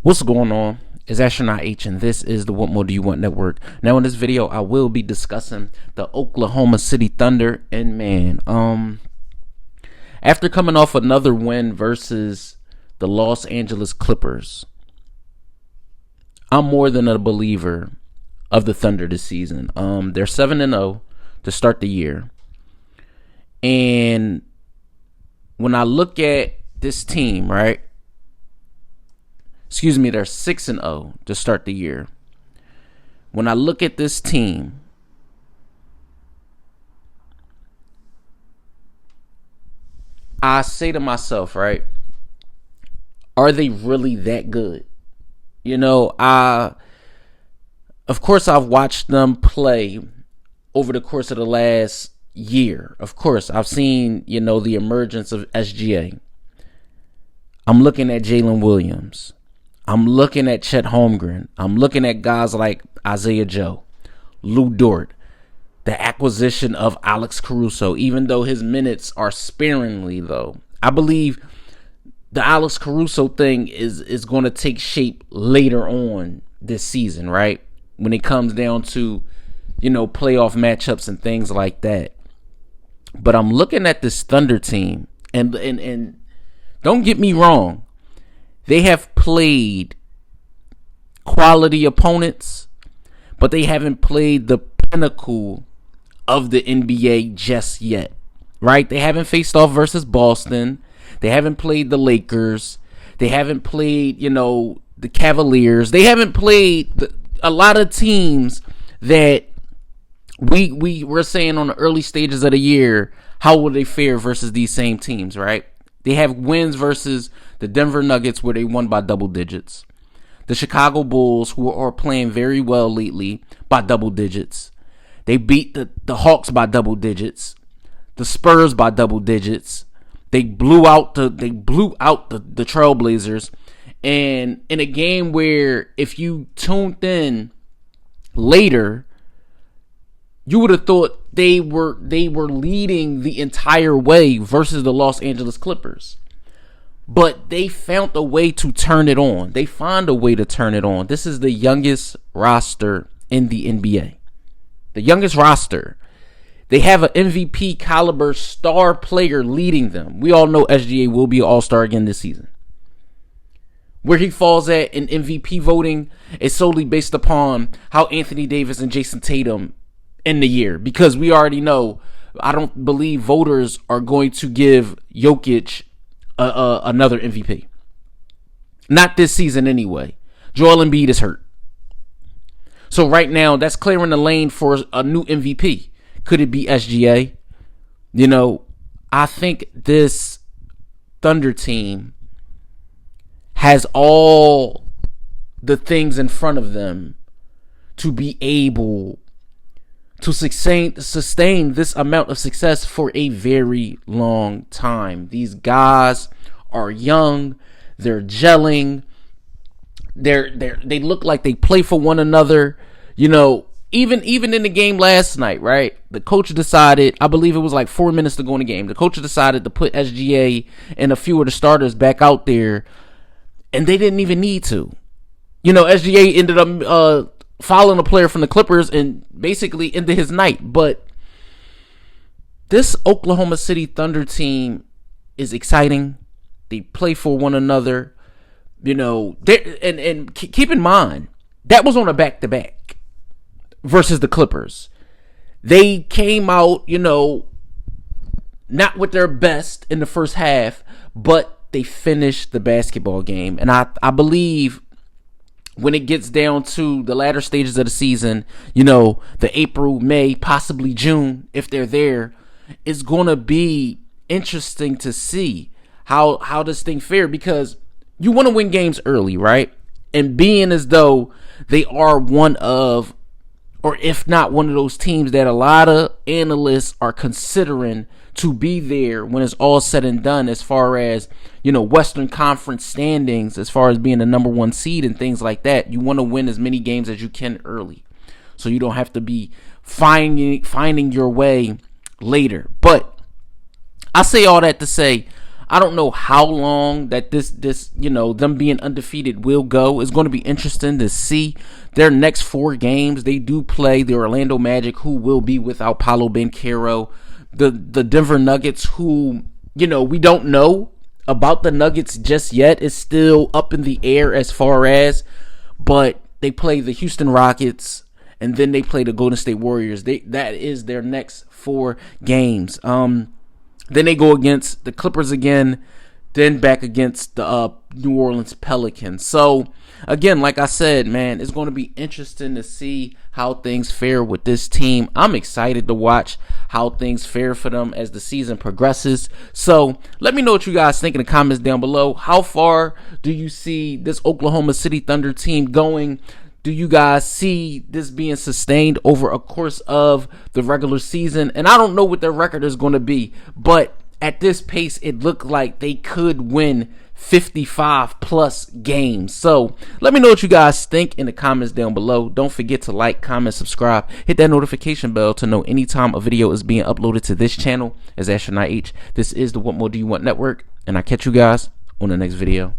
What's going on? It's Astronaut H, and this is the What More Do You Want Network. Now, in this video, I will be discussing the Oklahoma City Thunder. And man, after coming off another win versus the Los Angeles Clippers, I'm more than a believer of the Thunder this season. They're 7-0 to start the year, and when I look at this team, right? They're 6-0 to start the year. When I look at this team, I say to myself, right, are they really that good? Of course, I've watched them play over the course of the last year. Of course, I've seen, the emergence of SGA. I'm looking at Jalen Williams. I'm looking at Chet Holmgren. I'm looking at guys like Isaiah Joe, Lou Dort, the acquisition of Alex Caruso, even though his minutes are sparingly, though. I believe the Alex Caruso thing is going to take shape later on this season, right? When it comes down to, playoff matchups and things like that. But I'm looking at this Thunder team, and don't get me wrong, they have played quality opponents, but they haven't played the pinnacle of the NBA just yet, right? They haven't faced off versus Boston. They haven't played the Lakers. They haven't played, the Cavaliers. They haven't played a lot of teams that we were saying on the early stages of the year, how will they fare versus these same teams, right? They have wins versus the Denver Nuggets, where they won by double digits. The Chicago Bulls, who are playing very well lately, by double digits. They beat the Hawks by double digits. The Spurs by double digits. They blew out the Trailblazers. And in a game where, if you tuned in later, you would have thought they were leading the entire way versus the Los Angeles Clippers. But they found a way to turn it on. They find a way to turn it on. This is the youngest roster in the NBA. The youngest roster. They have an MVP caliber star player leading them. We all know SGA will be an all-star again this season. Where he falls at in MVP voting is solely based upon how Anthony Davis and Jason Tatum end the year. Because we already know, I don't believe voters are going to give Jokic another MVP. Not this season anyway. Joel Embiid is hurt. So right now, that's clearing the lane for a new MVP. Could it be SGA? I think this Thunder team has all the things in front of them to be able to sustain this amount of success for a very long time. These guys are young. They're gelling. They look like they play for one another. Even in the game last night, right? The coach decided, I believe it was like 4 minutes to go in the game. The coach decided to put SGA and a few of the starters back out there, and they didn't even need to. SGA ended up fouling a player from the Clippers and basically ended his night. But this Oklahoma City Thunder team is exciting. They play for one another. And keep in mind, that was on a back-to-back versus the Clippers. They came out, not with their best in the first half, but they finished the basketball game. And I believe when it gets down to the latter stages of the season, the April, May, possibly June, if they're there, it's going to be interesting to see how this thing fares, because you want to win games early, right? And being as though they are one of, or if not one of those teams that a lot of analysts are considering to be there when it's all said and done, as far as, Western Conference standings, as far as being the number one seed and things like that. You want to win as many games as you can early, so you don't have to be finding your way later. But I say all that to say, I don't know how long that this you know, them being undefeated will go. It's going to be interesting to see their next 4 games. They do play the Orlando Magic, who will be without Paolo Banchero, the Denver Nuggets, who, you know, we don't know about the Nuggets just yet. It's still up in the air as far as, but they play the Houston Rockets, and then they play the Golden State Warriors. That is their next 4 games. Then they go against the Clippers again, then back against the New Orleans Pelicans. So, again, like I said, man, it's going to be interesting to see how things fare with this team. I'm excited to watch how things fare for them as the season progresses. So, let me know what you guys think in the comments down below. How far do you see this Oklahoma City Thunder team going? Do you guys see this being sustained over a course of the regular season? And I don't know what their record is going to be, but at this pace, it looked like they could win 55 plus games. So let me know what you guys think in the comments down below. Don't forget to like, comment, subscribe, hit that notification bell to know anytime a video is being uploaded to this channel. As Astronaut H, this is the What More Do You Want Network, and I'll catch you guys on the next video.